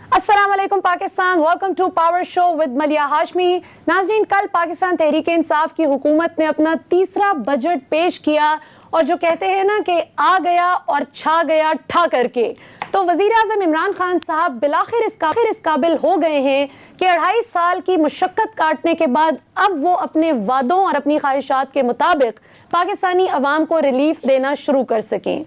अस्सलाम वालेकुम Pakistan, welcome to power show with Maliya Hashmi. नाज़रीन, कल पाकिस्तान तहरीक इंसाफ की हुकूमत ने अपना तीसरा बजट पेश किया और जो कहते हैं ना कि आ गया और छा गया ठा करके, तो वज़ीर आज़म इमरान खान साहब बिलाखिर इस काबिल हो गए हैं कि 2.5 साल की मुशक्क़त काटने के बाद अब वो अपने वादों और अपनी ख्वाहिशात के मुताबिक पाकिस्तानी अवाम को रिलीफ देना शुरू कर सकें।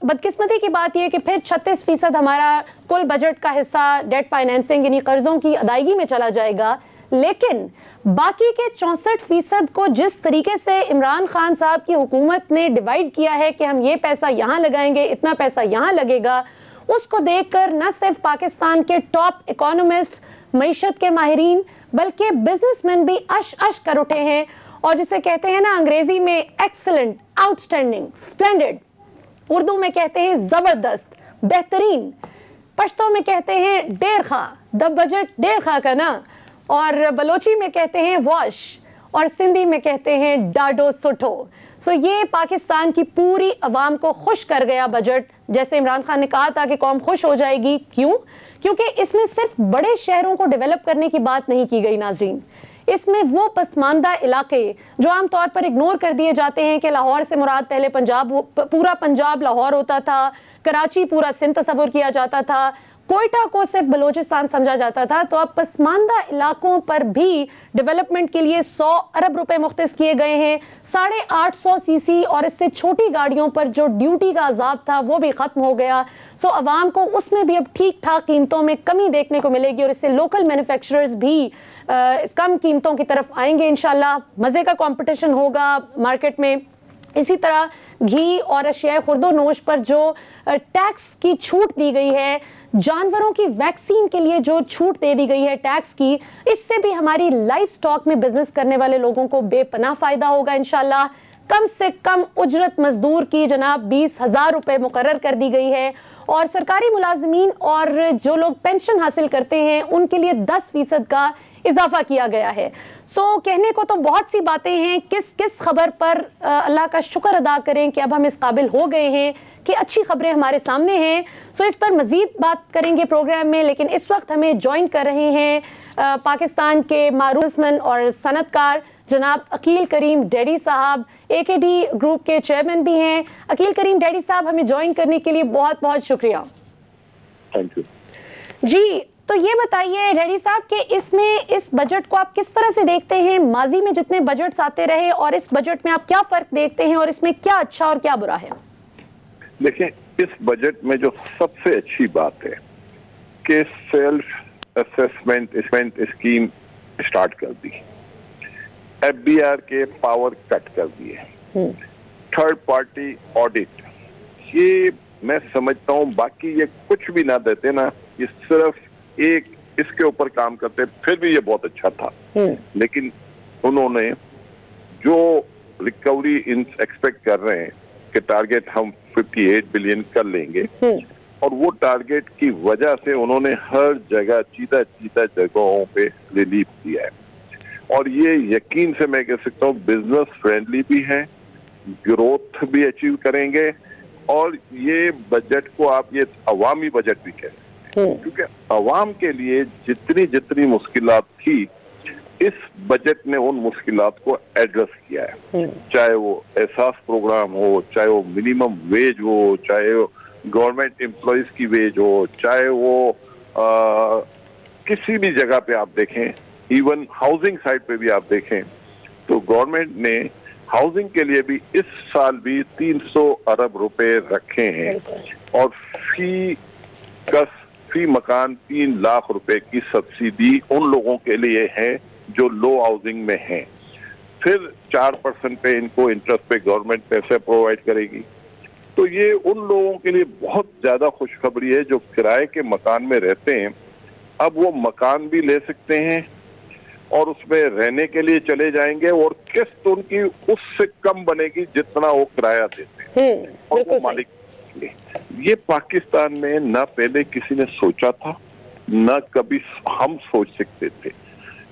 बदकिस्मती की बात यह कि फिर 36% हमारा कुल बजट का हिस्सा डेट फाइनेंसिंग यानी कर्जों की अदायगी में चला जाएगा, लेकिन बाकी के 64% को जिस तरीके से इमरान खान साहब की हुकूमत ने डिवाइड किया है कि हम ये पैसा यहाँ लगाएंगे, इतना पैसा यहाँ लगेगा, उसको देखकर न सिर्फ पाकिस्तान के टॉप इकोनॉमिस्ट, मईशत के माहिरीन, बल्कि बिजनेसमैन भी अश अश कर उठे हैं। और जिसे कहते हैं ना अंग्रेजी में एक्सीलेंट, आउटस्टैंडिंग, स्प्लेंडेड, उर्दू में कहते हैं जबरदस्त, बेहतरीन, पश्तो में कहते हैं डेर खा, द बजट डेर खा का ना, और बलोची में कहते हैं वॉश, और सिंधी में कहते हैं डाडो सुठो। ये पाकिस्तान की पूरी अवाम को खुश कर गया बजट। जैसे इमरान खान ने कहा था कि कौम खुश हो जाएगी, क्यों? क्योंकि इसमें सिर्फ बड़े शहरों को डेवलप करने की बात नहीं की गई नाजरीन, इसमें वो पसमानदा इलाके जो आमतौर पर इग्नोर कर दिए जाते हैं कि लाहौर से मुराद पहले पंजाब, पूरा पंजाब लाहौर होता था, कराची पूरा सिंध तस्वुर किया जाता था, कोयटा को सिर्फ बलोचिस्तान समझा जाता था, तो अब पसमानदा इलाकों पर भी डेवलपमेंट के लिए 100 अरब रुपए मुख्तस किए गए हैं। 850 सीसी और इससे छोटी गाड़ियों पर जो ड्यूटी का अजाब था वो भी खत्म हो गया। अवाम को उसमें भी अब ठीक ठाक कीमतों में कमी देखने को मिलेगी और इससे लोकल मैन्युफैक्चरर्स भी कम कीमतों की तरफ आएंगे इंशाल्लाह। मजे का कंपटीशन होगा मार्केट में। इसी तरह घी और अशिया खुर्दो नोश पर जो टैक्स की छूट दी गई है, जानवरों की वैक्सीन के लिए जो छूट दे दी गई है टैक्स की, इससे भी हमारी लाइफ स्टॉक में बिजनेस करने वाले लोगों को बेपनाह फायदा होगा इंशाल्लाह। कम से कम उजरत मजदूर की जनाब 20,000 रुपए मुकर्रर कर दी गई है और सरकारी मुलाजमीन और जो लोग पेंशन हासिल करते हैं उनके लिए 10% का इजाफा किया गया है। कहने को तो बहुत सी बातें हैं, किस खबर पर अल्लाह का शुक्र अदा करें कि अब हम इस काबिल हो गए हैं कि अच्छी खबरें हमारे सामने हैं। इस पर मजीद बात करेंगे प्रोग्राम में, लेकिन इस वक्त हमें ज्वाइन कर रहे हैं पाकिस्तान के मारूफ बिजनेसमैन और सनतकार जनाब अकील करीम डैडी साहब, AKD ग्रुप के चेयरमैन भी हैं। अकील करीम डैडी साहब, हमें ज्वाइन करने के लिए बहुत बहुत शुक्रिया। थैंक यू जी। तो ये बताइए डैडी साहब कि इसमें इस बजट को आप किस तरह से देखते हैं? माजी में जितने बजट्स आते रहे और इस बजट में आप क्या फर्क देखते हैं और इसमें क्या अच्छा और क्या बुरा है? देखिए, इस बजट में जो सबसे अच्छी बात है कि सेल्फ असेसमेंट स्कीम स्टार्ट कर दी, FBR के पावर कट कर दिए, थर्ड पार्टी ऑडिट, ये मैं समझता हूँ बाकी ये कुछ भी ना देते ना, ये सिर्फ एक इसके ऊपर काम करते फिर भी ये बहुत अच्छा था। लेकिन उन्होंने जो रिकवरी एक्सपेक्ट कर रहे हैं कि टारगेट हम 58 बिलियन कर लेंगे, और वो टारगेट की वजह से उन्होंने हर जगह चीता जगहों पे रिलीफ दिया है। और ये यकीन से मैं कह सकता हूँ बिजनेस फ्रेंडली भी है, ग्रोथ भी अचीव करेंगे, और ये बजट को आप ये अवामी बजट भी कह सकते हैं, क्योंकि अवाम के लिए जितनी मुश्किलात थी इस बजट ने उन मुश्किलात को एड्रेस किया है। चाहे वो एहसास प्रोग्राम हो, चाहे वो मिनिमम वेज हो, चाहे वो गवर्नमेंट एम्प्लॉयज की वेज हो, चाहे वो किसी भी जगह पे आप देखें, इवन हाउसिंग साइड पे भी आप देखें, तो गवर्नमेंट ने हाउसिंग के लिए भी इस साल भी 300 अरब रुपए रखे हैं, और फी मकान 3 लाख रुपए की सब्सिडी उन लोगों के लिए है जो लो हाउसिंग में हैं। फिर 4% पे इनको इंटरेस्ट पे गवर्नमेंट पैसे प्रोवाइड करेगी। तो ये उन लोगों के लिए बहुत ज्यादा खुशखबरी है जो किराए के मकान में रहते हैं। अब वो मकान भी ले सकते हैं और उसमें रहने के लिए चले जाएंगे, और किस्त उनकी उससे कम बनेगी जितना वो किराया देते हैं, और वो मालिक। ये पाकिस्तान में ना पहले किसी ने सोचा था, ना कभी हम सोच सकते थे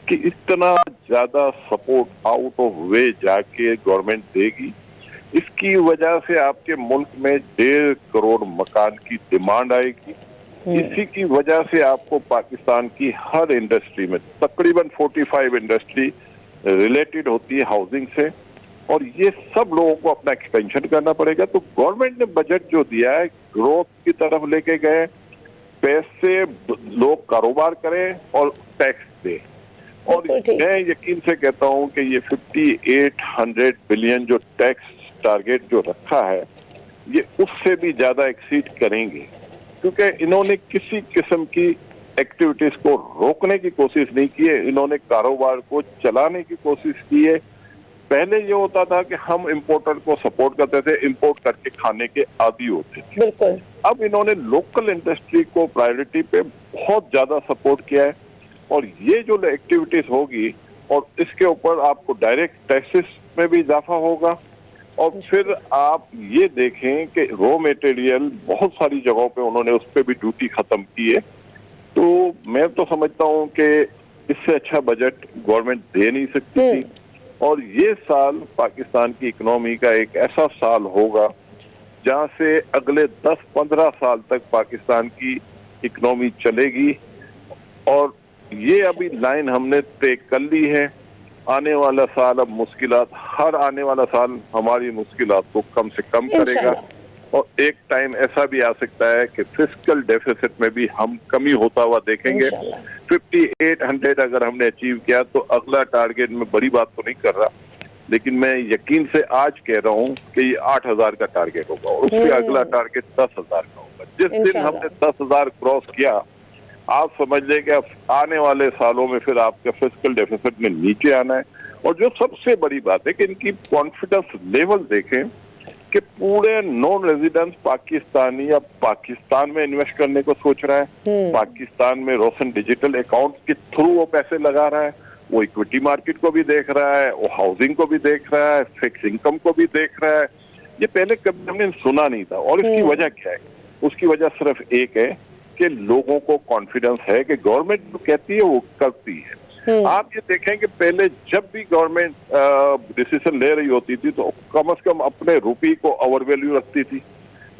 कि इतना ज्यादा सपोर्ट आउट ऑफ वे जाके गवर्नमेंट देगी। इसकी वजह से आपके मुल्क में 1.5 करोड़ मकान की डिमांड आएगी, इसी की वजह से आपको पाकिस्तान की हर इंडस्ट्री में तकरीबन 45 इंडस्ट्री रिलेटेड होती है हाउसिंग से, और ये सब लोगों को अपना एक्सपेंशन करना पड़ेगा। तो गवर्नमेंट ने बजट जो दिया है ग्रोथ की तरफ लेके गए, पैसे लोग कारोबार करें और टैक्स दें। और मैं यकीन से कहता हूं कि ये 5800 बिलियन जो टैक्स टारगेट जो रखा है ये उससे भी ज्यादा एक्सीड करेंगे, क्योंकि इन्होंने किसी किस्म की एक्टिविटीज को रोकने की कोशिश नहीं की है, इन्होंने कारोबार को चलाने की कोशिश की है। पहले ये होता था कि हम इंपोर्टर को सपोर्ट करते थे, इंपोर्ट करके खाने के आदी होते थे। बिल्कुल। अब इन्होंने लोकल इंडस्ट्री को प्रायोरिटी पे बहुत ज्यादा सपोर्ट किया है, और ये जो एक्टिविटीज होगी और इसके ऊपर आपको डायरेक्ट टैक्सेस में भी इजाफा होगा। और फिर आप ये देखें कि रॉ मटेरियल बहुत सारी जगहों पे उन्होंने उस पर भी ड्यूटी खत्म की है। तो मैं तो समझता हूं कि इससे अच्छा बजट गवर्नमेंट दे नहीं सकती थी। और ये साल पाकिस्तान की इकोनॉमी का एक ऐसा साल होगा जहां से अगले 10-15 साल तक पाकिस्तान की इकोनॉमी चलेगी। और ये अभी लाइन हमने तय कर ली है। आने वाला साल अब मुश्किलात, हर आने वाला साल हमारी मुश्किलात को कम से कम करेगा। और एक टाइम ऐसा भी आ सकता है कि फिस्कल डेफिसिट में भी हम कमी होता हुआ देखेंगे। 5800 अगर हमने अचीव किया तो अगला टारगेट, में बड़ी बात तो नहीं कर रहा, लेकिन मैं यकीन से आज कह रहा हूं कि ये 8000 का टारगेट होगा, और उससे अगला टारगेट 10,000 का होगा। जिस दिन हमने 10,000 क्रॉस किया, आप समझ लें कि आने वाले सालों में फिर आपके फिस्कल डेफिसिट में नीचे आना है। और जो सबसे बड़ी बात है कि इनकी कॉन्फिडेंस लेवल देखें कि पूरे नॉन रेजिडेंट पाकिस्तानी अब पाकिस्तान में इन्वेस्ट करने को सोच रहा है। पाकिस्तान में रोशन डिजिटल अकाउंट के थ्रू वो पैसे लगा रहा है, वो इक्विटी मार्केट को भी देख रहा है, वो हाउसिंग को भी देख रहा है, फिक्स इनकम को भी देख रहा है। ये पहले कभी हमने सुना नहीं था। और इसकी वजह क्या है? उसकी वजह सिर्फ एक है कि लोगों को कॉन्फिडेंस है कि गवर्नमेंट जो कहती है वो करती है। आप ये देखें कि पहले जब भी गवर्नमेंट डिसीजन ले रही होती थी तो कम से कम अपने रुपये को ओवर वैल्यू रखती थी,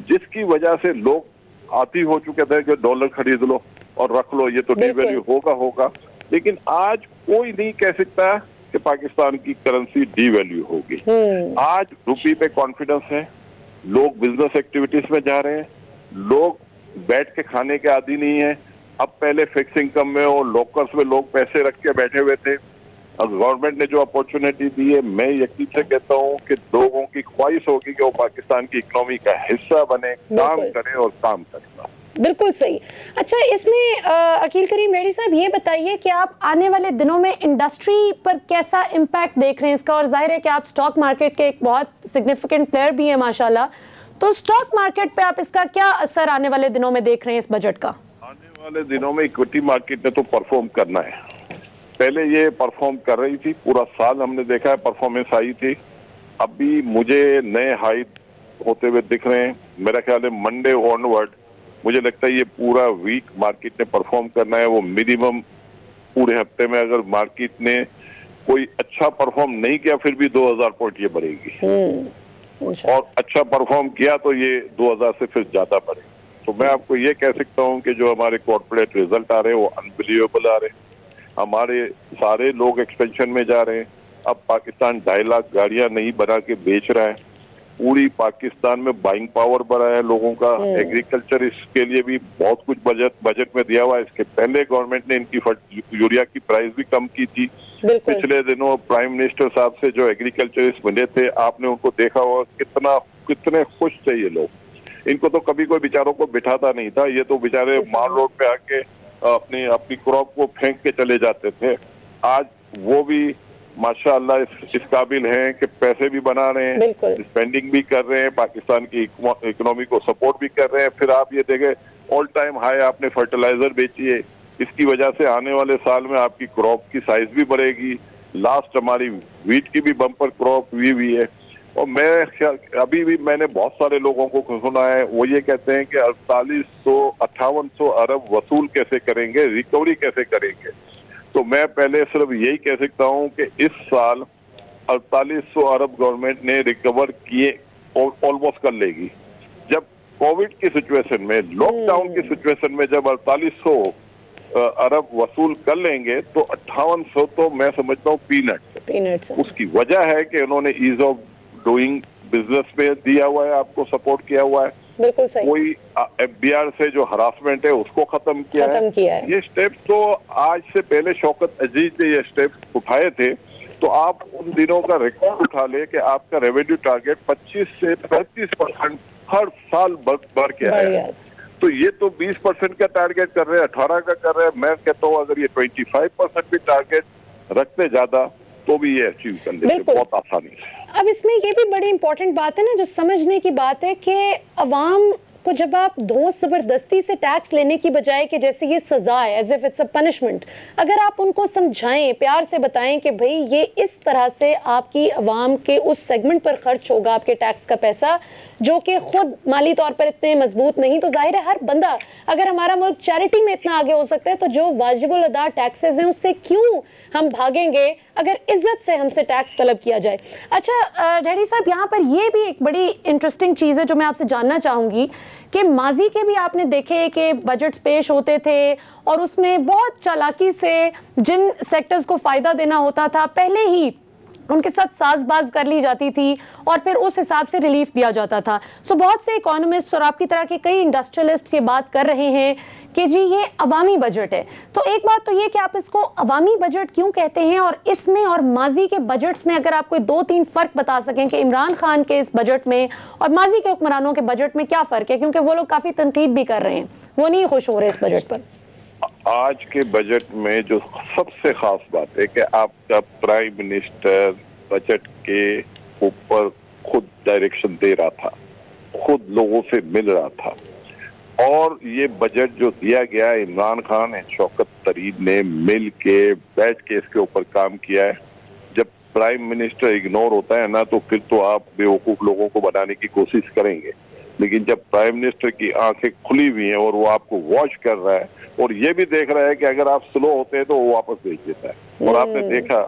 जिसकी वजह से लोग आती हो चुके थे कि डॉलर खरीद लो और रख लो, ये तो डीवैल्यू होगा। लेकिन आज कोई नहीं कह सकता कि पाकिस्तान की करेंसी डीवैल्यू होगी। आज रुपये पे कॉन्फिडेंस है, लोग बिजनेस एक्टिविटीज में जा रहे हैं, लोग बैठ के खाने के आदी नहीं है। अब पहले फिक्स इनकम में और लॉकर्स में लोग पैसे रख के बैठे हुए थे। अब गवर्नमेंट ने जो अपॉर्चुनिटी दी है, मैं यकीन से कहता हूं कि लोगों की ख्वाहिश होगी कि वो पाकिस्तान की इकोनॉमी का हिस्सा बने, काम करें और काम करें। बिल्कुल सही। अच्छा, इसमें अकील करीम रेड्डी साहब ये बताइए कि आप आने वाले दिनों में इंडस्ट्री पर कैसा इम्पैक्ट देख रहे हैं इसका, और जाहिर है कि आप स्टॉक मार्केट के एक बहुत सिग्निफिकेंट प्लेयर भी है माशाल्लाह, तो स्टॉक मार्केट पे आप इसका क्या असर आने वाले दिनों में देख रहे हैं इस बजट का? आने वाले दिनों में इक्विटी मार्केट ने तो परफॉर्म करना है। पहले ये परफॉर्म कर रही थी, पूरा साल हमने देखा है परफॉर्मेंस आई थी। अभी मुझे नए हाई होते हुए दिख रहे हैं। मेरा ख्याल है मंडे ऑनवर्ड मुझे लगता है ये पूरा वीक मार्केट ने परफॉर्म करना है। वो मिनिमम पूरे हफ्ते में अगर मार्केट ने कोई अच्छा परफॉर्म नहीं किया फिर भी 2000 पॉइंट ये बढ़ेगी, और अच्छा परफॉर्म किया तो ये 2000 से फिर ज्यादा बढ़ेगा। तो मैं आपको ये कह सकता हूं कि जो हमारे कॉर्पोरेट रिजल्ट आ रहे हैं वो अनबिलीवेबल आ रहे हैं। हमारे सारे लोग एक्सपेंशन में जा रहे हैं। अब पाकिस्तान 2.5 लाख गाड़ियां नहीं बना के बेच रहा है। पूरी पाकिस्तान में बाइंग पावर बढ़ा है लोगों का। एग्रीकल्चर इसके लिए भी बहुत कुछ बजट में दिया हुआ है। इसके पहले गवर्नमेंट ने इनकी यूरिया की प्राइस भी कम की थी। पिछले दिनों प्राइम मिनिस्टर साहब से जो एग्रीकल्चरिस्ट मिले थे, आपने उनको देखा होगा कितने खुश थे ये लोग। इनको तो कभी कोई बेचारों को बिठाता नहीं था, ये तो बेचारे माल रोड पे आके अपनी क्रॉप को फेंक के चले जाते थे। आज वो भी माशाअल्लाह इस काबिल हैं कि पैसे भी बना रहे हैं, स्पेंडिंग भी कर रहे हैं, पाकिस्तान की इकोनॉमी को सपोर्ट भी कर रहे हैं। फिर आप ये देखें ऑल टाइम हाई आपने फर्टिलाइजर बेची है, इसकी वजह से आने वाले साल में आपकी क्रॉप की साइज भी बढ़ेगी। लास्ट हमारी वीट की भी बम्पर क्रॉप हुई है। और मैं अभी भी मैंने बहुत सारे लोगों को सुना है, वो ये कहते हैं कि 4800-5800 अरब वसूल कैसे करेंगे, रिकवरी कैसे करेंगे। तो मैं पहले सिर्फ यही कह सकता हूं कि इस साल 4800 अरब गवर्नमेंट ने रिकवर किए, ऑलमोस्ट कर लेगी। जब कोविड की सिचुएशन में, लॉकडाउन की सिचुएशन में जब 4800 अरब वसूल कर लेंगे तो 5800 तो मैं समझता हूँ पीनट्स। उसकी वजह है कि उन्होंने ईज ऑफ डूइंग बिजनेस में दिया हुआ है, आपको सपोर्ट किया हुआ है। बिल्कुल सही। कोई एफबीआर से जो हरासमेंट है उसको खत्म किया है। ये स्टेप्स तो आज से पहले शौकत अजीज ने ये स्टेप्स उठाए थे। तो आप उन दिनों का रिकॉर्ड उठा ले कि आपका रेवेन्यू टारगेट 25 से 35% हर साल बढ़ के आया। तो ये तो 20% का टारगेट कर रहे हैं, 18 का कर रहे हैं। मैं कहता हूँ अगर ये 25% भी टारगेट रखते ज्यादा तो भी ये अचीव कर लेते बहुत आसानी से। अब इसमें ये भी बड़ी इंपॉर्टेंट बात है ना, जो समझने की बात है कि अवाम को जब आप धौंस जबरदस्ती से टैक्स लेने की बजाय कि जैसे ये सजा है, as if it's a punishment, अगर आप उनको समझाएं, प्यार से बताएं कि भाई ये इस तरह से आपकी अवाम के उस सेगमेंट पर खर्च होगा आपके टैक्स का पैसा जो कि खुद माली तौर पर इतने मजबूत नहीं, तो जाहिर है हर बंदा, अगर हमारा मुल्क चैरिटी में इतना आगे हो सकता है तो जो वाजिबुल अदा टैक्सेस हैं उससे क्यों हम भागेंगे अगर इज्जत से हमसे टैक्स तलब किया जाए। अच्छा डैडी साहब, यहाँ पर ये भी एक बड़ी इंटरेस्टिंग चीज़ है जो मैं आपसे जानना चाहूँगी कि माजी के भी आपने देखे कि बजट्स पेश होते थे और उसमें बहुत चालाकी से जिन सेक्टर्स को फ़ायदा देना होता था पहले ही उनके साथ साजबाज कर ली जाती थी और फिर उस हिसाब से रिलीफ दिया जाता था। सो बहुत से इकोनॉमिस्ट और आपकी तरह के कई इंडस्ट्रियलिस्ट ये बात कर रहे हैं कि जी ये अवामी बजट है। तो एक बात तो ये कि आप इसको अवामी बजट क्यों कहते हैं, और इसमें और माजी के बजट्स में अगर आप कोई 2-3 फर्क बता सकें कि इमरान खान के इस बजट में और माजी के हुक्मरानों के बजट में क्या फर्क है, क्योंकि वो लोग काफी तनकीद भी कर रहे हैं, वो नहीं खुश हो रहे इस बजट पर। आज के बजट में जो सबसे खास बात है कि आपका प्राइम मिनिस्टर बजट के ऊपर खुद डायरेक्शन दे रहा था, खुद लोगों से मिल रहा था, और ये बजट जो दिया गया इमरान खान एंड शौकत तरीन ने मिल के बैठ के इसके ऊपर काम किया है। जब प्राइम मिनिस्टर इग्नोर होता है ना तो फिर तो आप बेवकूफ लोगों को बनाने की कोशिश करेंगे, लेकिन जब प्राइम मिनिस्टर की आंखें खुली हुई हैं और वो आपको वॉच कर रहा है और ये भी देख रहा है कि अगर आप स्लो होते हैं तो वो वापस भेज देता है। और आपने देखा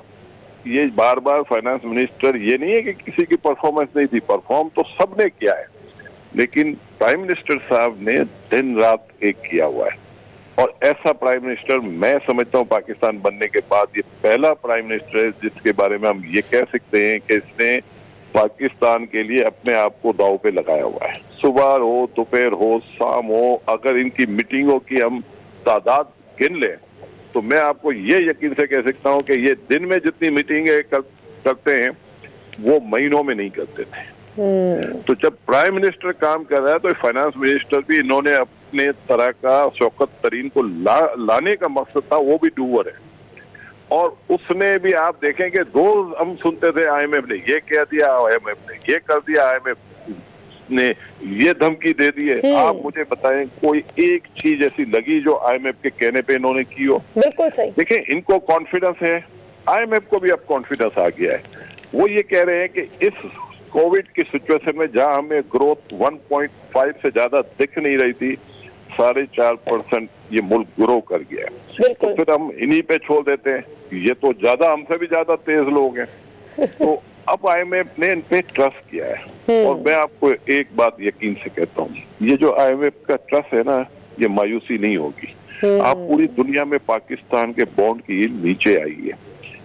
ये बार बार फाइनेंस मिनिस्टर, ये नहीं है कि किसी की परफॉर्मेंस नहीं थी, परफॉर्म तो सबने किया है, लेकिन प्राइम मिनिस्टर साहब ने दिन रात एक किया हुआ है। और ऐसा प्राइम मिनिस्टर मैं समझता हूँ पाकिस्तान बनने के बाद ये पहला प्राइम मिनिस्टर है जिसके बारे में हम ये कह सकते हैं कि इसने पाकिस्तान के लिए अपने आप को दांव पे लगाया हुआ है। सुबह हो, दोपहर हो, शाम हो, अगर इनकी मीटिंगों की हम तादाद गिन लें तो मैं आपको ये यकीन से कह सकता हूं कि ये दिन में जितनी मीटिंगें करते हैं वो महीनों में नहीं करते थे। तो जब प्राइम मिनिस्टर काम कर रहा है तो फाइनेंस मिनिस्टर भी, इन्होंने अपने तरह का शौकत तरीन को लाने का मकसद था, वो भी डूवर है। और उसने भी आप देखें कि रोज हम सुनते थे आईएमएफ ने ये कह दिया, आईएमएफ ने ये कर दिया, आईएमएफ ने ये धमकी दे दी है। आप मुझे बताएं कोई एक चीज ऐसी लगी जो आईएमएफ के कहने पे इन्होंने की हो? बिल्कुल सही। देखिए इनको कॉन्फिडेंस है, आईएमएफ को भी अब कॉन्फिडेंस आ गया है। वो ये कह रहे हैं कि इस कोविड की सिचुएशन में जहां हमें ग्रोथ 1.5 से ज्यादा दिख नहीं रही थी, 4.5% ये मुल्क ग्रो कर गया है। तो फिर हम इन्हीं पे छोड़ देते हैं, ये तो ज्यादा, हमसे भी ज्यादा तेज लोग हैं। तो अब आईएमएफ ने इन पे ट्रस्ट किया है। और मैं आपको एक बात यकीन से कहता हूँ, ये जो आईएमएफ का ट्रस्ट है ना, ये मायूसी नहीं होगी। आप पूरी दुनिया में पाकिस्तान के बॉन्ड की यील्ड नीचे आई है,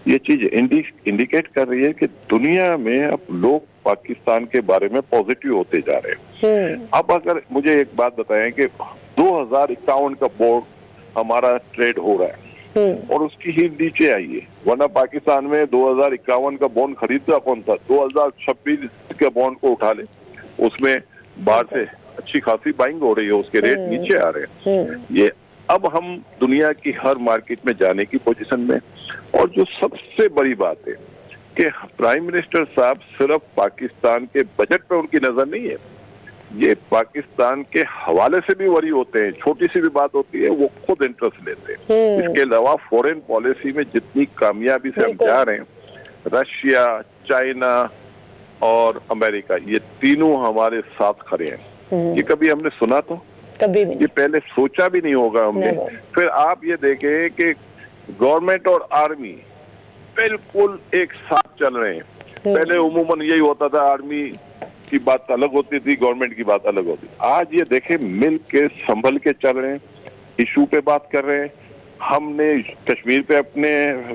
ये चीज इंडिकेट कर रही है कि दुनिया में अब लोग पाकिस्तान के बारे में पॉजिटिव होते जा रहे हैं। अब अगर मुझे एक बात बताएं कि 2051 का बॉन्ड हमारा ट्रेड हो रहा है और उसकी ही नीचे आई है, वरना पाकिस्तान में 2051 का बॉन्ड खरीदता कौन था? 2026 के बॉन्ड को उठा ले, उसमें बाहर से अच्छी खासी बाइंग हो रही है, उसके रेट नीचे आ रहे हैं। ये अब हम दुनिया की हर मार्केट में जाने की पोजीशन में। और जो सबसे बड़ी बात है कि प्राइम मिनिस्टर साहब सिर्फ पाकिस्तान के बजट पे उनकी नजर नहीं है, ये पाकिस्तान के हवाले से भी वरी होते हैं। छोटी सी भी बात होती है वो खुद इंटरेस्ट लेते हैं। इसके अलावा फॉरेन पॉलिसी में जितनी कामयाबी से हम जा रहे हैं, रशिया, चाइना और अमेरिका, ये तीनों हमारे साथ खड़े हैं। ये कभी हमने सुना तो कभी नहीं, ये पहले सोचा भी नहीं होगा हमने। फिर आप ये देखें कि गवर्नमेंट और आर्मी बिल्कुल एक साथ चल रहे हैं। पहले उमूमन यही होता था, आर्मी की बात अलग होती थी, गवर्नमेंट की बात अलग होती थी। आज ये देखें, मिल के संभल के चल रहे हैं, इशू पे बात कर रहे हैं। हमने कश्मीर पे अपने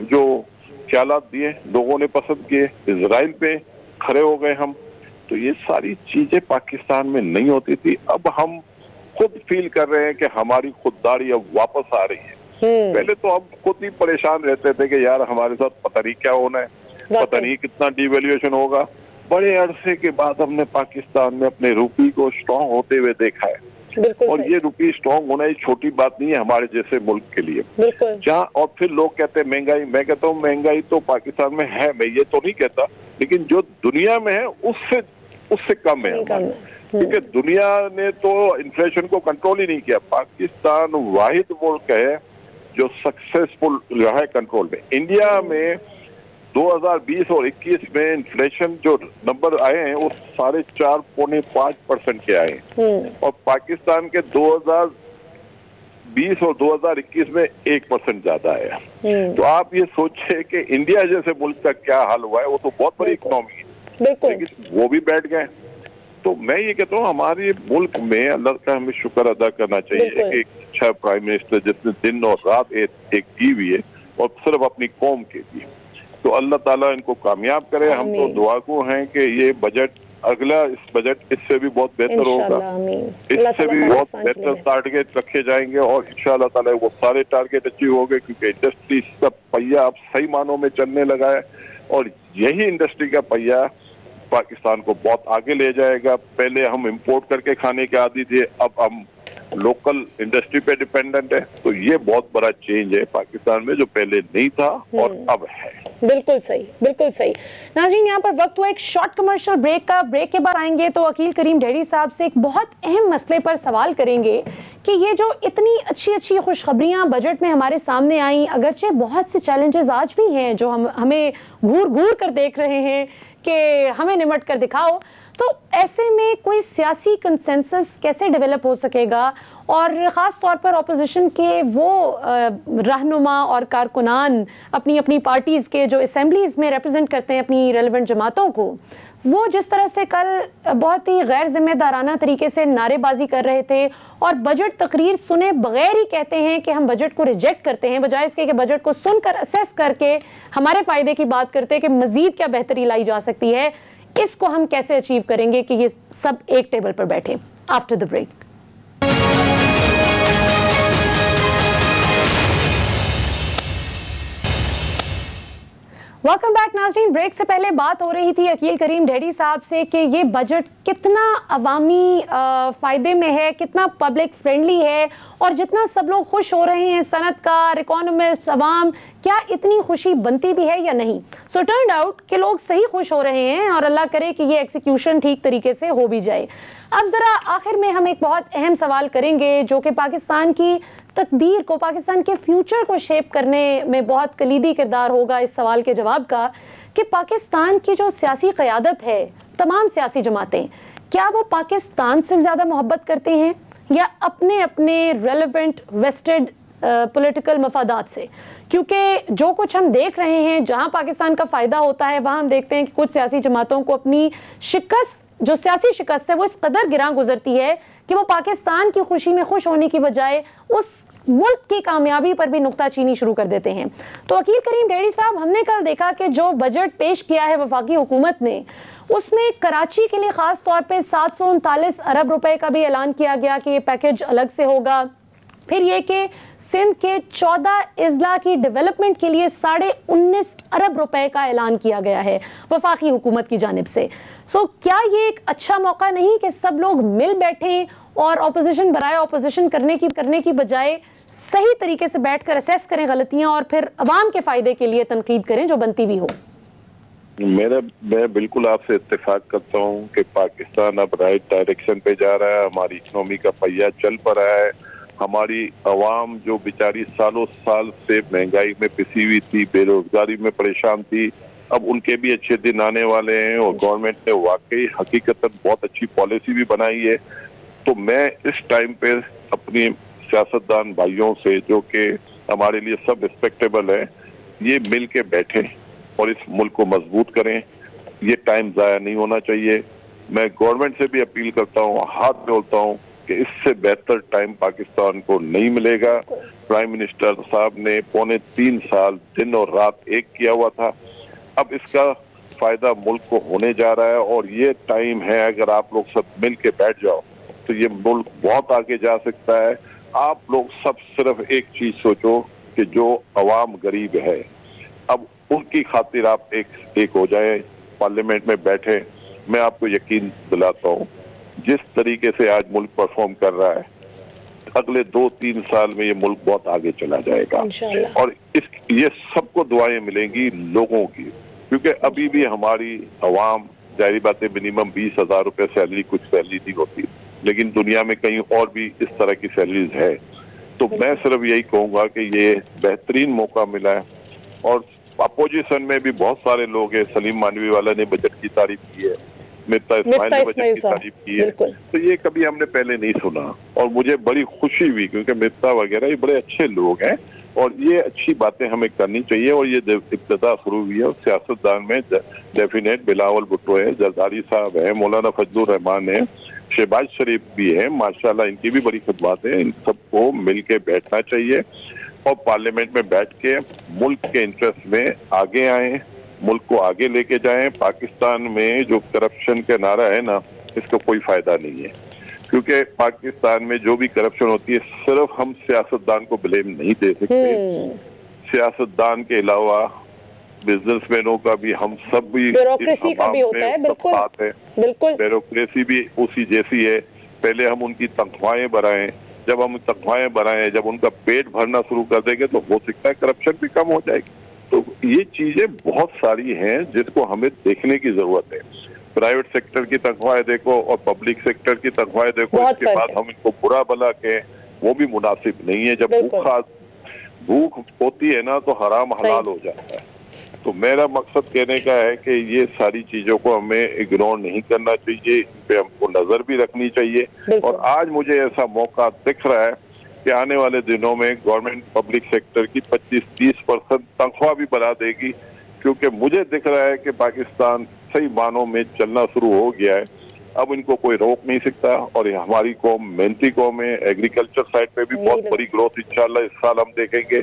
जो ख्यालात दिए, लोगों ने पसंद किए, इजराइल पे खड़े हो गए हम। तो ये सारी चीजें पाकिस्तान में नहीं होती थी। अब हम खुद फील कर रहे हैं कि हमारी खुददारी अब वापस आ रही है। पहले तो हम खुद ही परेशान रहते थे कि यार हमारे साथ पता नहीं क्या होना है, पता नहीं कितना डिवैल्यूएशन होगा। बड़े अरसे के बाद हमने पाकिस्तान में अपने रुपये को स्ट्रांग होते हुए देखा है। और ये रुपये स्ट्रांग होना एक छोटी बात नहीं है हमारे जैसे मुल्क के लिए। जहाँ और फिर लोग कहते हैं महंगाई, मैं कहता हूँ महंगाई तो पाकिस्तान में है, मैं ये तो नहीं कहता, लेकिन जो दुनिया में है उससे कम है। क्योंकि दुनिया ने तो इन्फ्लेशन को कंट्रोल ही नहीं किया। पाकिस्तान वाहिद मुल्क है जो सक्सेसफुल रहा है कंट्रोल में। इंडिया में 2020 और 21 में इन्फ्लेशन जो नंबर आए हैं वो 4.5% के आए हैं, और पाकिस्तान के 2020 और 2021 में 1% ज्यादा आया। तो आप ये सोचिए कि इंडिया जैसे मुल्क का क्या हाल हुआ है। वो तो बहुत बड़ी इकोनॉमी है, लेकिन वो भी बैठ गए। तो मैं ये कहता हूँ हमारे मुल्क में अल्लाह का हमें शुक्र अदा करना चाहिए कि एक अच्छा प्राइम मिनिस्टर जिसने दिन और रात एक की हुई है, और सिर्फ अपनी कौम के लिए। तो अल्लाह ताला इनको कामयाब करे। हम तो दुआगो हैं कि ये बजट, अगला इस बजट इससे भी बहुत बेहतर होगा, इससे भी बहुत बेहतर टारगेट रखे जाएंगे, और इंशाअल्लाह ताला वो सारे टारगेट अचीव हो गए। क्योंकि इंडस्ट्री का पहिया अब सही मानों में चलने लगा है, और यही इंडस्ट्री का पहिया पाकिस्तान को बहुत आगे ले जाएगा। पहले हम इंपोर्ट करके खाने के आदी थे, अब हम लोकल इंडस्ट्री पे डिपेंडेंट है। तो ये बहुत बड़ा चेंज है पाकिस्तान में, जो पहले नहीं था और अब है। बिल्कुल सही, बिल्कुल सही। नाज़रीन, यहाँ पर वक्त हुआ एक शॉर्ट कमर्शियल ब्रेक का। ब्रेक के बाद आएंगे तो वकील करीम ढेड़ी साहब से एक बहुत अहम मसले पर सवाल करेंगे कि ये जो इतनी अच्छी अच्छी खुशखबरियां बजट में हमारे सामने आई, अगरचे बहुत से चैलेंजेस आज भी हैं जो हमें घूर घूर कर देख रहे हैं कि हमें निमट कर दिखाओ, तो ऐसे में कोई सियासी कंसेंसस कैसे डेवलप हो सकेगा? और ख़ास तौर पर अपोजिशन के वो रहनुमा और कारकुनान अपनी अपनी पार्टीज़ के जो असेंबलीज़ में रिप्रेजेंट करते हैं अपनी रेलेवेंट जमातों को, वो जिस तरह से कल बहुत ही गैर जिम्मेदाराना तरीके से नारेबाजी कर रहे थे और बजट तकरीर सुने बगैर ही कहते हैं कि हम बजट को रिजेक्ट करते हैं, बजाय इसके कि बजट को सुनकर असेस करके हमारे फायदे की बात करते हैं कि मजीद क्या बेहतरी लाई जा सकती है, इसको हम कैसे अचीव करेंगे कि ये सब एक टेबल पर बैठे? After the break. Welcome back नाज़रीन। ब्रेक से पहले बात हो रही थी वकील करीम ढेड़ी साहब से कि ये बजट कितना अवामी फ़ायदे में है, कितना पब्लिक फ्रेंडली है, और जितना सब लोग खुश हो रहे हैं, सनतकार, इकोनॉमिस्ट, अवाम, क्या इतनी खुशी बनती भी है या नहीं? सो टर्न आउट कि लोग सही खुश हो रहे हैं, और अल्लाह करे कि ये एग्जीक्यूशन ठीक तरीके से हो भी जाए। अब ज़रा आखिर में हम एक बहुत अहम सवाल करेंगे जो कि पाकिस्तान की तकदीर को, पाकिस्तान के फ्यूचर को शेप करने में बहुत कलीदी किरदार होगा इस सवाल के जवाब का, कि पाकिस्तान की जो सियासी क़यादत है, तमाम सियासी जमातें, क्या वो पाकिस्तान से ज़्यादा मोहब्बत करते हैं या अपने अपने रेलेवेंट वेस्टेड पॉलिटिकल मफादात से? क्योंकि जो कुछ हम देख रहे हैं, जहां पाकिस्तान का फ़ायदा होता है वहां हम देखते हैं कि कुछ सियासी जमातों को अपनी शिकस्त, जो सियासी शिकस्त है, वो इस कदर गिरां गुजरती है कि वो पाकिस्तान की खुशी में खुश होने की बजाय उस मुल्क की कामयाबी पर भी नुक्ताचीनी शुरू कर देते हैं। तो वकील करीम ढेड़ी साहब, हमने कल देखा कि जो बजट पेश किया है वफाकी हुकूमत ने, उसमें कराची के लिए खास तौर पे 739 अरब रुपए का भी ऐलान किया गया कि ये पैकेज अलग से होगा। फिर ये कि सिंध के 14 अजला की डेवलपमेंट के लिए 19.5 अरब रुपए का ऐलान किया गया है वफाकी हुकूमत की जानिब से। सो क्या ये एक अच्छा मौका नहीं कि सब लोग मिल बैठें और ऑपोजिशन बराए ऑपोजिशन करने की बजाय सही तरीके से बैठकर असेस करें गलतियां, और फिर अवाम के फायदे के लिए तनकीद करें जो बनती भी हो? मैं बिल्कुल आपसे इत्तेफाक करता हूँ कि पाकिस्तान अब राइट डायरेक्शन पे जा रहा है। हमारी इकोनॉमी का पहिया चल पा रहा है। हमारी अवाम जो बेचारी सालों साल से महंगाई में पिसी हुई थी, बेरोजगारी में परेशान थी, अब उनके भी अच्छे दिन आने वाले हैं, और गवर्नमेंट ने वाकई हकीकतन बहुत अच्छी पॉलिसी भी बनाई है। तो मैं इस टाइम पे अपनी सियासतदान भाइयों से, जो कि हमारे लिए सब रिस्पेक्टेबल है, ये मिल के बैठे और इस मुल्क को मजबूत करें। ये टाइम ज़ाया नहीं होना चाहिए। मैं गवर्नमेंट से भी अपील करता हूँ, हाथ जोड़ता हूँ कि इससे बेहतर टाइम पाकिस्तान को नहीं मिलेगा। प्राइम मिनिस्टर साहब ने 3.25 साल दिन और रात एक किया हुआ था। अब इसका फायदा मुल्क को होने जा रहा है और ये टाइम है, अगर आप लोग सब मिल के बैठ जाओ तो ये मुल्क बहुत आगे जा सकता है। आप लोग सब सिर्फ एक चीज सोचो कि जो अवाम गरीब है, अब उनकी खातिर आप एक हो जाए, पार्लियामेंट में बैठे। मैं आपको यकीन दिलाता हूँ, जिस तरीके से आज मुल्क परफॉर्म कर रहा है, अगले 2-3 साल में ये मुल्क बहुत आगे चला जाएगा। और ये सबको दुआएं मिलेंगी लोगों की, क्योंकि अभी भी हमारी अवाम, जाहिर बात है, मिनिमम 20,000 रुपए सैलरी, कुछ सैलरी नहीं होती, लेकिन दुनिया में कहीं और भी इस तरह की सैलरीज है। तो मैं सिर्फ यही कहूंगा कि ये बेहतरीन मौका मिला है। और अपोजिशन में भी बहुत सारे लोग हैं। सलीम मानवी वाला ने बजट की तारीफ की है, मिर्ता इस्माइल ने बजट की तारीफ की है, तो ये कभी हमने पहले नहीं सुना और मुझे बड़ी खुशी हुई, क्योंकि मिर्ता वगैरह ये बड़े अच्छे लोग हैं और ये अच्छी बातें हमें करनी चाहिए। और ये इब्तिदा शुरू हुई है और सियासतदान में डेफिनेट बिलावल भुट्टो है, जरदारी साहब है, मौलाना फजलुर रहमान है, शहबाज शरीफ भी है, माशाल्लाह इनकी भी बड़ी खिदमत है। इन सबको मिलके बैठना चाहिए और पार्लियामेंट में बैठ के मुल्क के इंटरेस्ट में आगे आए, मुल्क को आगे लेके जाएं। पाकिस्तान में जो करप्शन का नारा है ना, इसका कोई फायदा नहीं है, क्योंकि पाकिस्तान में जो भी करप्शन होती है, सिर्फ हम सियासतदान को ब्लेम नहीं दे सकते। सियासतदान के अलावा बिजनेसमैनों का भी, हम सब भी, ब्यूरोक्रेसी का भी होता है। बिल्कुल बात है, बिल्कुल ब्यूरोक्रेसी भी उसी जैसी है। पहले हम उनकी तनख्वाहें बढ़ाएं, जब हम तनख्वाहें बढ़ाएं, जब उनका पेट भरना शुरू कर देंगे तो हो सकता है करप्शन भी कम हो जाएगी। तो ये चीजें बहुत सारी हैं जिसको हमें देखने की जरूरत है। प्राइवेट सेक्टर की तनख्वाहें देखो और पब्लिक सेक्टर की तनख्वाहें देखो, इसके बाद हम इनको बुरा भला कहें, वो भी मुनासिब नहीं है। जब भूख होती है ना तो हराम हलाल हो जाता है। तो मेरा मकसद कहने का है कि ये सारी चीजों को हमें इग्नोर नहीं करना चाहिए, इन पे हमको नजर भी रखनी चाहिए। और आज मुझे ऐसा मौका दिख रहा है कि आने वाले दिनों में गवर्नमेंट पब्लिक सेक्टर की 25-30% तनख्वाह भी बढ़ा देगी, क्योंकि मुझे दिख रहा है कि पाकिस्तान सही मानों में चलना शुरू हो गया है। अब इनको कोई रोक नहीं सकता। और हमारी कौम मेहनती कौम है, एग्रीकल्चर साइड पे भी बहुत बड़ी ग्रोथ इंशाल्लाह इस साल हम देखेंगे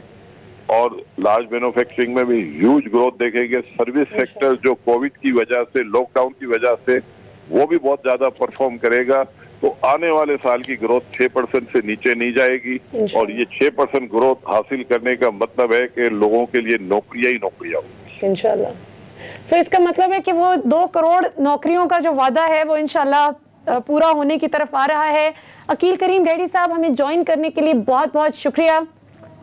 और लार्ज मैन्युफैक्चरिंग में भी ह्यूज ग्रोथ देखेंगे। सर्विस सेक्टर जो कोविड की वजह से, लॉकडाउन की वजह से, वो भी बहुत ज्यादा परफॉर्म करेगा। तो आने वाले साल की ग्रोथ 6% से नीचे नहीं जाएगी। और ये 6% ग्रोथ हासिल करने का मतलब है कि लोगों के लिए नौकरियां ही नौकरियां होंगी इंशाल्लाह। सो इसका मतलब है कि वो 2 करोड़ नौकरियों का जो वादा है वो इंशाल्लाह पूरा होने की तरफ आ रहा है। अकील करीम डैडी साहब, हमें ज्वाइन करने के लिए बहुत बहुत शुक्रिया।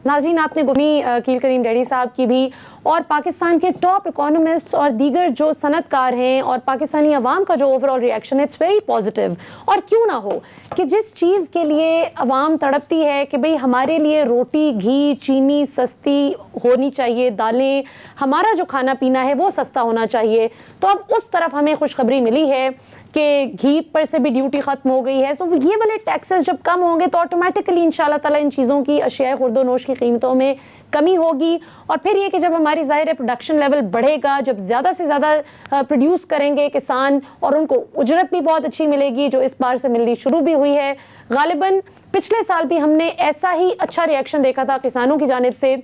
नाज़रीन, आपने गुनी अकील करीम डैडी साहब की भी और पाकिस्तान के टॉप इकोनॉमिस्ट और दीगर जो सनतकार हैं और पाकिस्तानी अवाम का जो ओवरऑल रिएक्शन है, इट्स वेरी पॉजिटिव। और क्यों ना हो कि जिस चीज़ के लिए अवाम तड़पती है कि भाई हमारे लिए रोटी, घी, चीनी सस्ती होनी चाहिए, दालें, हमारा जो खाना पीना है वो सस्ता होना चाहिए, तो अब उस तरफ हमें खुशखबरी मिली है कि घी पर से भी ड्यूटी खत्म हो गई है। सो ये वाले टैक्सेस जब कम होंगे तो ऑटोमेटिकली इंशाल्लाह ताला इन चीज़ों की, अशिया खुर्दोनोश की कीमतों में कमी होगी। और फिर ये कि जब हमारी ज़ाहिर है प्रोडक्शन लेवल बढ़ेगा, जब ज़्यादा से ज़्यादा प्रोड्यूस करेंगे किसान और उनको उजरत भी बहुत अच्छी मिलेगी, जो इस बार से मिलनी शुरू भी हुई है। गालिबन पिछले साल भी हमने ऐसा ही अच्छा रिएक्शन देखा था किसानों की जानिब से।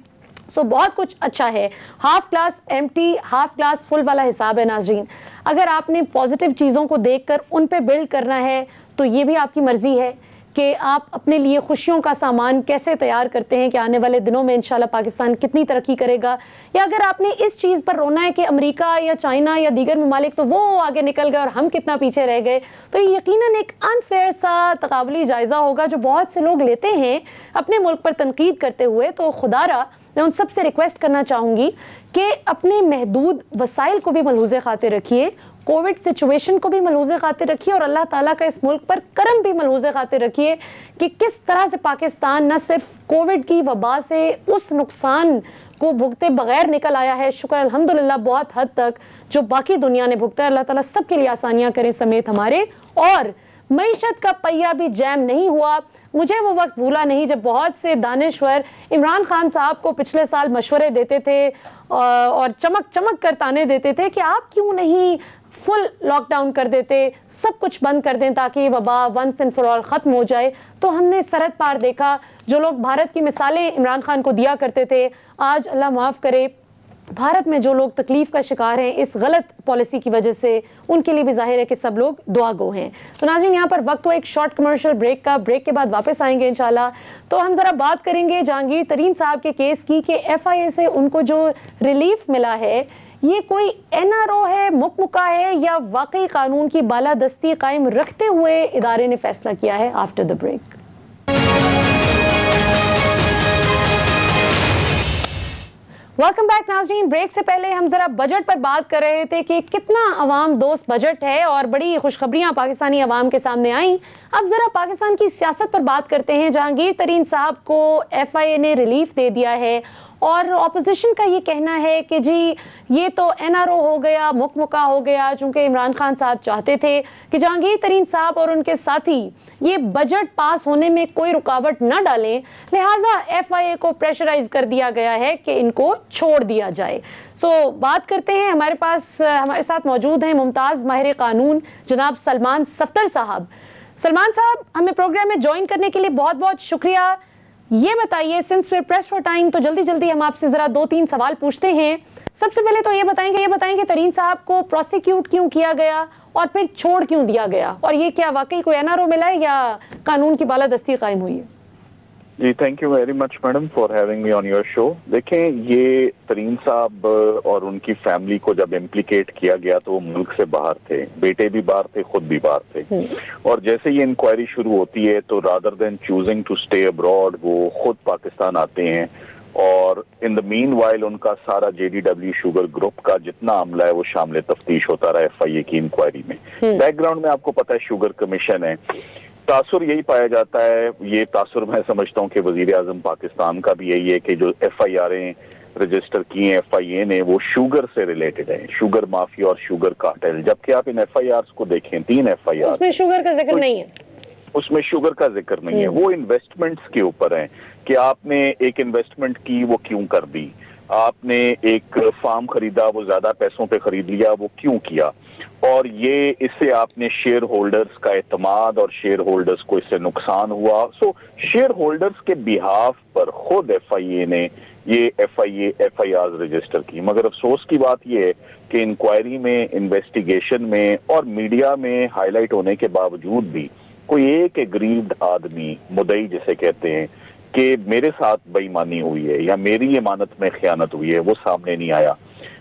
सो बहुत कुछ अच्छा है। Half glass empty, half glass full वाला हिसाब है। नाजरीन, अगर आपने पॉजिटिव चीज़ों को देखकर उन पे बिल्ड करना है तो ये भी आपकी मर्जी है कि आप अपने लिए खुशियों का सामान कैसे तैयार करते हैं कि आने वाले दिनों में इंशाल्लाह पाकिस्तान कितनी तरक्की करेगा। या अगर आपने इस चीज़ पर रोना है कि अमेरिका या चाइना या दीगर ममालिक तो वो आगे निकल गए और हम कितना पीछे रह गए, तो ये यकीनन एक अनफेयर सा तकाबली जायज़ा होगा जो बहुत से लोग लेते हैं अपने मुल्क पर तनकीद करते हुए। तो खुदारा मैं उन सबसे रिक्वेस्ट करना चाहूँगी कि अपने महदूद वसाइल को भी मलहूज़े खातिर रखिए, कोविड सिचुएशन को भी मलहूज़े खातिर रखिए और अल्लाह ताला का इस मुल्क पर करम भी मलहूज़े खातिर रखिए कि किस तरह से पाकिस्तान न सिर्फ कोविड की वबा से उस नुकसान को भुगते बगैर निकल आया है, शुक्र अल्हम्दुलिल्लाह बहुत हद तक जो बाकी दुनिया ने भुगता है। अल्लाह ताला सबके लिए आसानियाँ करें समेत हमारे, और मईशत का पहिया भी जैम नहीं हुआ। मुझे वो वक्त भूला नहीं जब बहुत से दानिश्वर इमरान खान साहब को पिछले साल मशवरे देते थे और चमक चमक कर ताने देते थे कि आप क्यों नहीं फुल लॉकडाउन कर देते, सब कुछ बंद कर दें ताकि ये वबा वंस एंड फॉर ऑल खत्म हो जाए, तो हमने सरहद पार देखा। जो लोग भारत की मिसालें इमरान खान को दिया करते थे, आज अल्लाह माफ़ करे भारत में जो लोग तकलीफ का शिकार हैं इस गलत पॉलिसी की वजह से, उनके लिए भी जाहिर है कि सब लोग दुआ गो हैं। तो नाज़रीन, यहाँ पर वक्त हो एक शॉर्ट कमर्शियल ब्रेक का। ब्रेक के बाद वापस आएंगे इंशाल्लाह। तो हम ज़रा बात करेंगे जहांगीर तरीन साहब के केस की कि FIA से उनको जो रिलीफ मिला है ये कोई NRO है, मुकमुका है, या वाकई कानून की बालादस्ती कायम रखते हुए इदारे ने फैसला किया है। After the break. Welcome back नाज़रीन। ब्रेक से पहले हम जरा बजट पर बात कर रहे थे कि कितना अवाम दोस्त बजट है और बड़ी खुशखबरियां पाकिस्तानी अवाम के सामने आई। अब जरा पाकिस्तान की सियासत पर बात करते हैं। जहांगीर तरीन साहब को FIA ने रिलीफ दे दिया है और ऑपोजिशन का ये कहना है कि जी ये तो NRO हो गया, मुकमुका हो गया, चूंकि इमरान खान साहब चाहते थे कि जहांगीर तरीन साहब और उनके साथी ये बजट पास होने में कोई रुकावट न डालें, लिहाजा FIA को प्रेशराइज कर दिया गया है कि इनको छोड़ दिया जाए। सो बात करते हैं, हमारे साथ मौजूद हैं मुमताज माहिर कानून जनाब सलमान सफ्तर साहब। सलमान साहब, हमें प्रोग्राम में ज्वाइन करने के लिए बहुत बहुत शुक्रिया। ये बताइए, since we press for time, तो जल्दी जल्दी हम आपसे जरा 2-3 सवाल पूछते हैं। सबसे पहले तो ये बताएंगे तरीन साहब को प्रोसिक्यूट क्यों किया गया और फिर छोड़ क्यों दिया गया, और ये क्या वाकई कोई NRO मिला है या कानून की बालादस्ती कायम हुई है? जी, thank you very much madam for having me on your show. देखें, ये तरीन साहब और उनकी फैमिली को जब इम्प्लीकेट किया गया तो वो मुल्क से बाहर थे, बेटे भी बाहर थे, खुद भी बाहर थे, और जैसे ये इंक्वायरी शुरू होती है तो rather than choosing to stay abroad वो खुद पाकिस्तान आते हैं, और इन द मीन वाइल उनका सारा JDW शुगर ग्रुप का जितना अमला है वो शामिल तफ्तीश होता रहा FIA की इंक्वायरी में। बैकग्राउंड में आपको पता है शुगर कमीशन है। तासुर यही पाया जाता है, ये तासुर मैं समझता हूँ कि वजीर आजम पाकिस्तान का भी यही है कि जो FIR रजिस्टर किए हैं FIA ने वो शुगर से रिलेटेड है, शुगर माफिया और शुगर कार्टेल। जबकि आप इन FIRs को देखें, 3 FIR, उसमें शुगर का जिक्र नहीं है, उसमें शुगर का जिक्र नहीं है। वो इन्वेस्टमेंट्स के ऊपर है कि आपने एक इन्वेस्टमेंट की, वो क्यों कर दी, आपने एक फार्म खरीदा, वो ज्यादा पैसों पे खरीद लिया, वो क्यों किया, और ये इससे आपने शेयर होल्डर्स का एतमाद और शेयर होल्डर्स को इससे नुकसान हुआ। सो शेयर होल्डर्स के बिहाफ पर खुद FIA ने ये FIRs रजिस्टर की। मगर अफसोस की बात यह है कि इंक्वायरी में, इन्वेस्टिगेशन में और मीडिया में हाईलाइट होने के बावजूद भी कोई एक एग्रीव्ड आदमी, मुदई जिसे कहते हैं, कि मेरे साथ बेईमानी हुई है या मेरी इमानत में खयानत हुई है, वो सामने नहीं आया।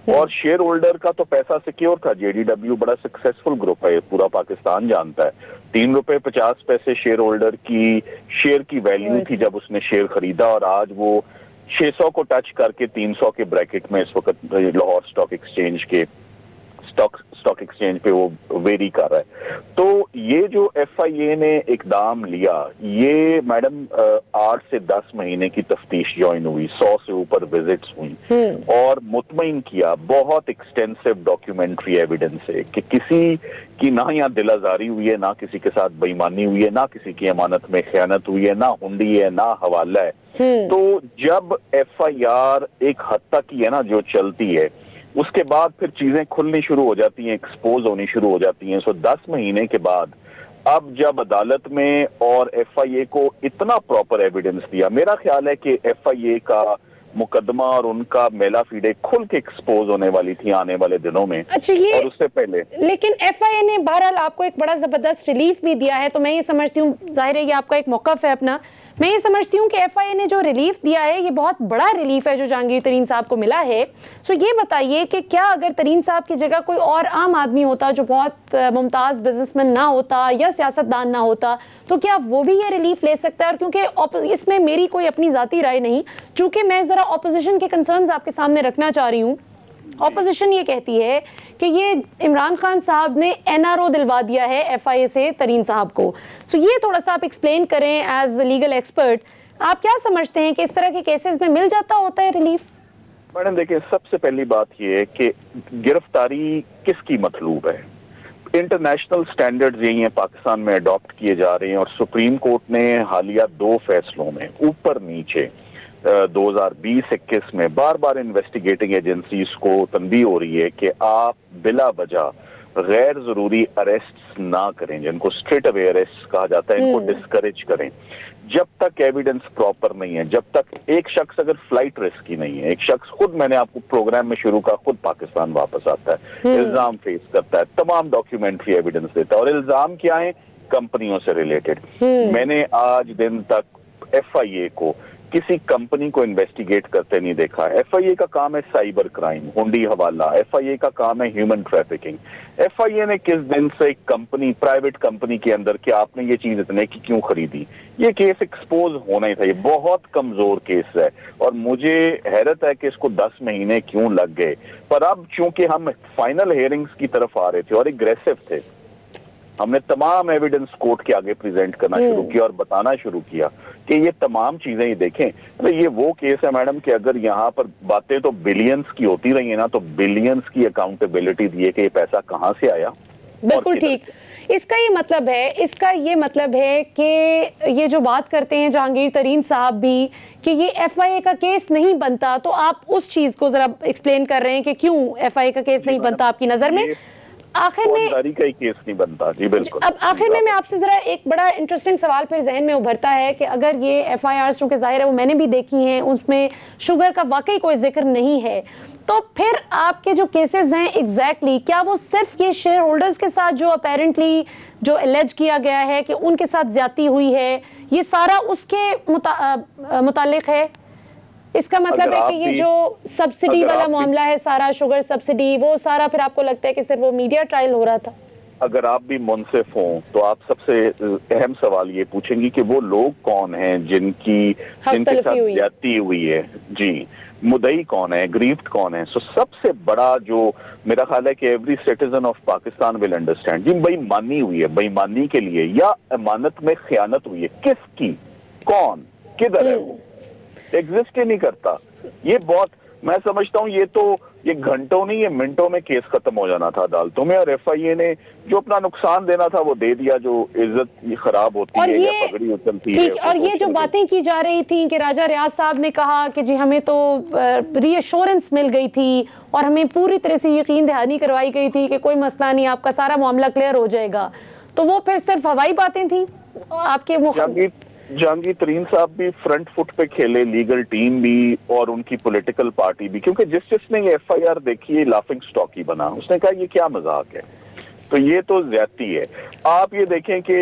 और शेयर होल्डर का तो पैसा सिक्योर था। JDW बड़ा सक्सेसफुल ग्रुप है, पूरा पाकिस्तान जानता है। 3 रुपए 50 पैसे शेयर होल्डर की शेयर की वैल्यू थी जब उसने शेयर खरीदा, और आज वो 600 को टच करके 300 के ब्रैकेट में इस वक्त लाहौर स्टॉक एक्सचेंज पे वो वेरी कर रहा है। तो ये जो FIA ने इकदाम लिया, ये मैडम 8 से 10 महीने की तफ्तीश ज्वाइन हुई, 100 से ऊपर विजिट्स हुई, और मुतमईन किया बहुत एक्सटेंसिव डॉक्यूमेंट्री एविडेंस है कि किसी की ना यहाँ दिलाजारी हुई है, ना किसी के साथ बेईमानी हुई है, ना किसी की अमानत में खयानत हुई है, ना हुंडी है, ना हवाला है। तो जब FIR एक हद तक ही है ना जो चलती है, उसके बाद फिर चीजें खुलनी शुरू हो जाती हैं, एक्सपोज होनी शुरू हो जाती हैं। 10 महीने के बाद अब जब अदालत में और FIA को इतना प्रॉपर एविडेंस दिया, मेरा ख्याल है कि FIA का मुकदमा और उनका मेला फीडे खुल के एक्सपोज होने वाली थी आने वाले दिनों में। अच्छा, ये और उससे पहले लेकिन FIA ने बहरहाल आपको एक बड़ा जबरदस्त रिलीफ भी दिया है, तो मैं ये समझती हूँ, जाहिर है ये आपका एक मौकफ है अपना, मैं ये समझती हूँ कि FIA ने जो रिलीफ दिया है ये बहुत बड़ा रिलीफ है जो जहांगीर तरीन साहब को मिला है। सो ये बताइए कि क्या अगर तरीन साहब की जगह कोई और आम आदमी होता जो बहुत मुमताज बिजनेसमैन ना होता या सियासतदान ना होता, तो क्या वो भी ये रिलीफ ले सकता है? और क्योंकि इसमें मेरी कोई अपनी जाती राय नहीं, चूंकि मैं जरा ऑपोजिशन के कंसर्न्स आपके सामने रखना चाह रही हूँ। ऑपोजिशन ये कहती है कि ये इमरान खान साहब ने NRO दिलवा दिया है FIA से तरीन साहब को। सो ये थोड़ा सा आप एक्सप्लेन करें एज लीगल एक्सपर्ट, आप क्या समझते हैं कि इस तरह के केसेस में मिल जाता होता है रिलीफ? मैडम देखिए, सबसे पहली बात यह है कि गिरफ्तारी किसकी मतलूब है। इंटरनेशनल स्टैंडर्ड्स यही हैं, पाकिस्तान में अडॉप्ट किए जा रहे हैं, और सुप्रीम कोर्ट ने हालिया 2 फैसलों में ऊपर नीचे 2020-21 में बार बार इन्वेस्टिगेटिंग एजेंसीज को तंबीह हो रही है कि आप बिला वजह गैर जरूरी अरेस्ट ना करें, जिनको स्ट्रेट अवे अरेस्ट कहा जाता है, इनको डिस्करेज करें। जब तक एविडेंस प्रॉपर नहीं है, जब तक एक शख्स अगर फ्लाइट रिस्क ही नहीं है, एक शख्स खुद, मैंने आपको प्रोग्राम में शुरू कहा, खुद पाकिस्तान वापस आता है, इल्जाम फेस करता है, तमाम डॉक्यूमेंट्री एविडेंस देता है, और इल्जाम क्या है? कंपनियों से रिलेटेड। मैंने आज दिन तक FIA को, किसी कंपनी को इन्वेस्टिगेट करते नहीं देखा। FIA का काम है साइबर क्राइम, हुंडी हवाला, FIA का काम है ह्यूमन ट्रैफिकिंग। FIA ने किस दिन से एक कंपनी, प्राइवेट कंपनी के अंदर कि आपने ये चीज इतने की क्यों खरीदी, ये केस एक्सपोज होना ही था। ये बहुत कमजोर केस है और मुझे हैरत है कि इसको 10 महीने क्यों लग गए। पर अब चूंकि हम फाइनल हियरिंग्स की तरफ आ रहे थे और एग्रेसिव थे, हमने तमाम एविडेंस कोर्ट के आगे प्रेजेंट करना शुरू किया और बताना शुरू किया कि ये तमाम चीजें ही देखें। तो ये वो केस है मैडम कि अगर यहाँ पर बातें तो बिलियंस की होती रही है ना, तो बिलियंस की अकाउंटेबिलिटी दिए कि ये पैसा कहाँ से आया। बिल्कुल ठीक। इसका ये मतलब है कि ये जो बात करते हैं जहांगीर तरीन साहब भी कि ये FIA का केस नहीं बनता, तो आप उस चीज को जरा एक्सप्लेन कर रहे हैं कि क्यों FIA का केस नहीं बनता आपकी नजर में। आखिर में का ही केस नहीं बनता। जी बिल्कुल। अब आखिर में मैं आपसे जरा एक बड़ा इंटरेस्टिंग सवाल फिर जहन में उभरता है कि अगर ये FIRs चूंकि जाहिर है वो मैंने भी देखी हैं, उसमें शुगर का वाकई कोई जिक्र नहीं है, तो फिर आपके जो केसेस हैं एग्जैक्टली क्या वो सिर्फ ये शेयर होल्डर्स के साथ जो अपेरेंटली जो एलेज किया गया है कि उनके साथ ज्यादती हुई है, ये सारा उसके मुतालिक है? इसका मतलब है कि ये जो सब्सिडी वाला मामला है, सारा शुगर सब्सिडी, वो सारा फिर आपको लगता है कि सिर्फ वो मीडिया ट्रायल हो रहा था? अगर आप भी मुनसिफ हों तो आप सबसे अहम सवाल ये पूछेंगी कि वो लोग कौन हैं जिनके साथ ज्यादती हुई है। जी, मुदई कौन है, ग्रीफ्ड कौन है। सो सबसे बड़ा जो मेरा ख्याल है कि every citizen of Pakistan will understand, जी बेईमानी हुई है, बेईमानी के लिए या अमानत में खयानत हुई है, किसकी, कौन, किधर है वो, एग्जिस्ट ही नहीं करता। ये बहुत, मैं समझता हूँ ये घंटों नहीं, ये मिनटों में केस खत्म हो जाना था अदालतों में, और FIA ने जो अपना नुकसान देना था वो दे दिया, जो इज्जत खराब होती है या पगड़ी उछलती है। और ये जो बातें की जा रही थी कि राजा रियाज साहब ने कहा कि जी हमें तो रीअश्योरेंस मिल गई थी और हमें पूरी तरह से यकीन दहानी करवाई गई थी कि कोई मसला नहीं, आपका सारा मामला क्लियर हो जाएगा, तो वो फिर सिर्फ हवाई बातें थी आपके? जहांगीर तरीन साहब भी फ्रंट फुट पे खेले, लीगल टीम भी और उनकी पॉलिटिकल पार्टी भी, क्योंकि जिसने ये FIR देखी है लाफिंग स्टॉक ही बना। उसने कहा ये क्या मजाक है, तो ये तो ज्यादती है। आप ये देखें कि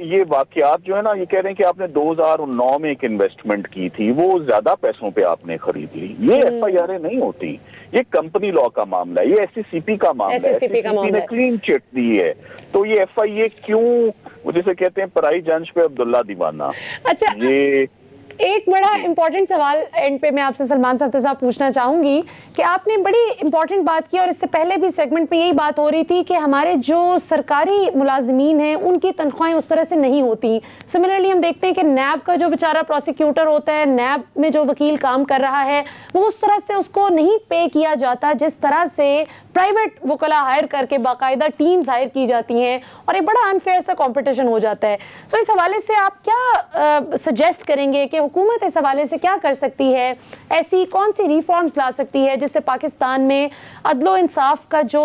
ये वाकयात जो है ना, ये कह रहे हैं कि आपने 2009 में एक इन्वेस्टमेंट की थी, वो ज्यादा पैसों पे आपने खरीद ली। ये FIR नहीं होती, ये कंपनी लॉ का मामला है, ये SECP का मामला है, SECP ने क्लीन चिट दी है। तो ये FIA क्यों, जिसे कहते हैं पराई जंज पे अब्दुल्ला दीवाना। अच्छा, ये एक बड़ा इंपॉर्टेंट सवाल एंड पे मैं आपसे सलमान सफ्तर साहब पूछना चाहूंगी कि आपने बड़ी इंपॉर्टेंट बात की और इससे पहले भी सेगमेंट में यही बात हो रही थी कि हमारे जो सरकारी मुलाजिमीन हैं उनकी तनख्वाहें उस तरह से नहीं होती। सिमिलरली हम देखते हैं कि नैब का जो बेचारा प्रोसिक्यूटर होता है, नैब में जो वकील काम कर रहा है, वो उस तरह से उसको नहीं पे किया जाता जिस तरह से प्राइवेट वकला हायर करके बाकायदा टीम्स हायर की जाती हैं, और एक बड़ा अनफेयर सा कॉम्पिटिशन हो जाता है। सो इस हवाले से आप क्या सजेस्ट करेंगे कि हुकूमत इस हवाले से क्या कर सकती है, ऐसी कौन सी रिफॉर्म्स ला सकती है जिससे पाकिस्तान में अदलो इंसाफ का जो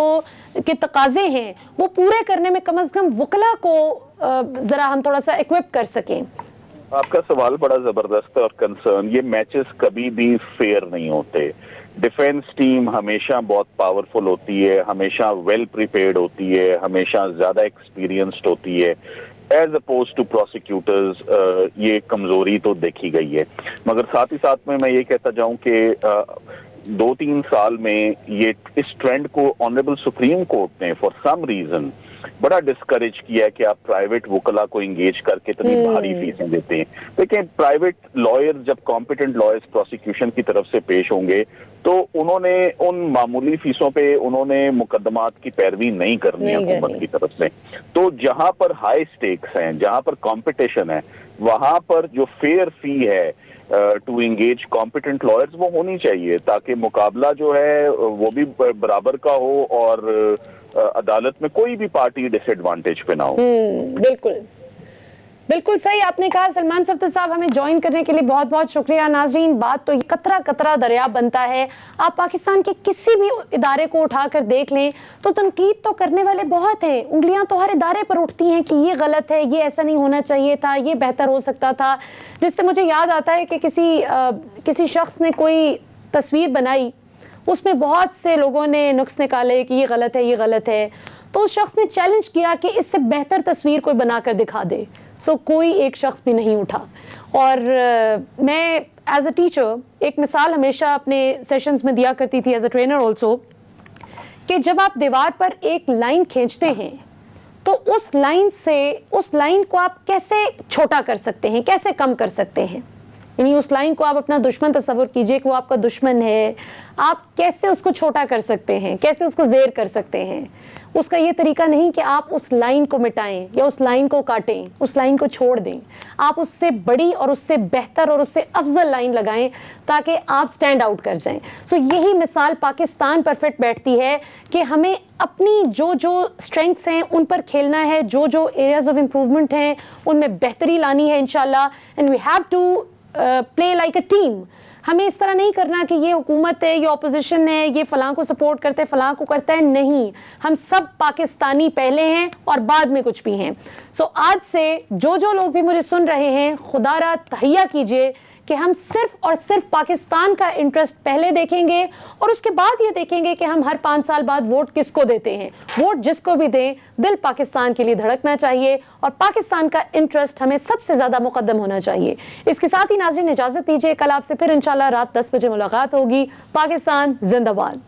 के तकाजे हैं वो पूरे करने में कम से कम वकला को जरा हम थोड़ा सा इक्विप कर सकें? आपका सवाल बड़ा जबरदस्त है और कंसर्न। ये मैचेस कभी भी फेयर नहीं होते। डिफेंस टीम हमेशा बहुत पावरफुल होती है, हमेशा वेल प्रिपेयर्ड होती है, हमेशा ज्यादा एक्सपीरियंस्ड होती है एज अपोज टू प्रोसिक्यूटर्स। ये कमजोरी तो देखी गई है, मगर साथ ही साथ में मैं ये कहता जाऊं कि 2-3 साल में ये इस ट्रेंड को ऑनरेबल सुप्रीम कोर्ट ने फॉर सम रीजन बड़ा डिस्करेज किया है कि आप प्राइवेट वकला को एंगेज करके इतनी भारी फीसें देते हैं। लेकिन प्राइवेट लॉयर जब कॉम्पिटेंट लॉयर्स प्रोसिक्यूशन की तरफ से पेश होंगे तो उन्होंने उन मामूली फीसों पे उन्होंने मुकदमात की पैरवी नहीं करनी है हुकूमत की तरफ से। तो जहां पर हाई स्टेक्स हैं, जहां पर कंपटीशन है, वहां पर जो फेयर फी है टू एंगेज कॉम्पिटेंट लॉयर्स वो होनी चाहिए, ताकि मुकाबला जो है वो भी बराबर का हो और अदालत में कोई भी पार्टी डिसएडवांटेज पे ना हो। बिल्कुल। बिल्कुल सही आपने कहा। सलमान सफ्दर साहब, हमें ज्वाइन करने के लिए बहुत बहुत शुक्रिया। नाजरीन, बात तो कतरा कतरा दरिया बनता है। आप पाकिस्तान के किसी भी इदारे को उठाकर देख लें तो तनकीद तो करने वाले बहुत हैं, उंगलियां तो हर इदारे पर उठती हैं कि ये गलत है, ये ऐसा नहीं होना चाहिए था, ये बेहतर हो सकता था। जिससे मुझे याद आता है कि किसी शख्स ने कोई तस्वीर बनाई, उसमें बहुत से लोगों ने नुक्स निकाले कि ये गलत है, ये गलत है। तो उस शख्स ने चैलेंज किया कि इससे बेहतर तस्वीर कोई बनाकर दिखा दे। कोई एक शख्स भी नहीं उठा। और मैं एज अ टीचर एक मिसाल हमेशा अपने सेशंस में दिया करती थी, एज अ ट्रेनर ऑल्सो, कि जब आप दीवार पर एक लाइन खींचते हैं तो उस लाइन को आप कैसे छोटा कर सकते हैं, कैसे कम कर सकते हैं। यानी उस लाइन को आप अपना दुश्मन तस्वर कीजिए कि वो आपका दुश्मन है, आप कैसे उसको छोटा कर सकते हैं, कैसे उसको ज़ेर कर सकते हैं। उसका ये तरीका नहीं कि आप उस लाइन को मिटाएं या उस लाइन को काटें, उस लाइन को छोड़ दें। आप उससे बड़ी और उससे बेहतर और उससे अफजल लाइन लगाएं ताकि आप स्टैंड आउट कर जाएं। यही मिसाल पाकिस्तान पर फिट बैठती है कि हमें अपनी जो स्ट्रेंथ्स हैं उन पर खेलना है, जो एरियाज ऑफ इम्प्रूवमेंट हैं उनमें बेहतरी लानी है इंशाल्लाह। And we have to play like a team. हमें इस तरह नहीं करना कि ये हुकूमत है, ये ऑपोजिशन है, ये फलां को सपोर्ट करते हैं, फलां को करता है। नहीं, हम सब पाकिस्तानी पहले हैं और बाद में कुछ भी हैं। आज से जो लोग भी मुझे सुन रहे हैं, खुदारा तहैया कीजिए कि हम सिर्फ और सिर्फ पाकिस्तान का इंटरेस्ट पहले देखेंगे और उसके बाद ये देखेंगे कि हम हर 5 साल बाद वोट किसको देते हैं। वोट जिसको भी दें, दिल पाकिस्तान के लिए धड़कना चाहिए और पाकिस्तान का इंटरेस्ट हमें सबसे ज्यादा मुकद्दम होना चाहिए। इसके साथ ही नाज़रीन, इजाजत दीजिए, कल आपसे फिर इंशाल्लाह रात 10 बजे मुलाकात होगी। पाकिस्तान जिंदाबाद।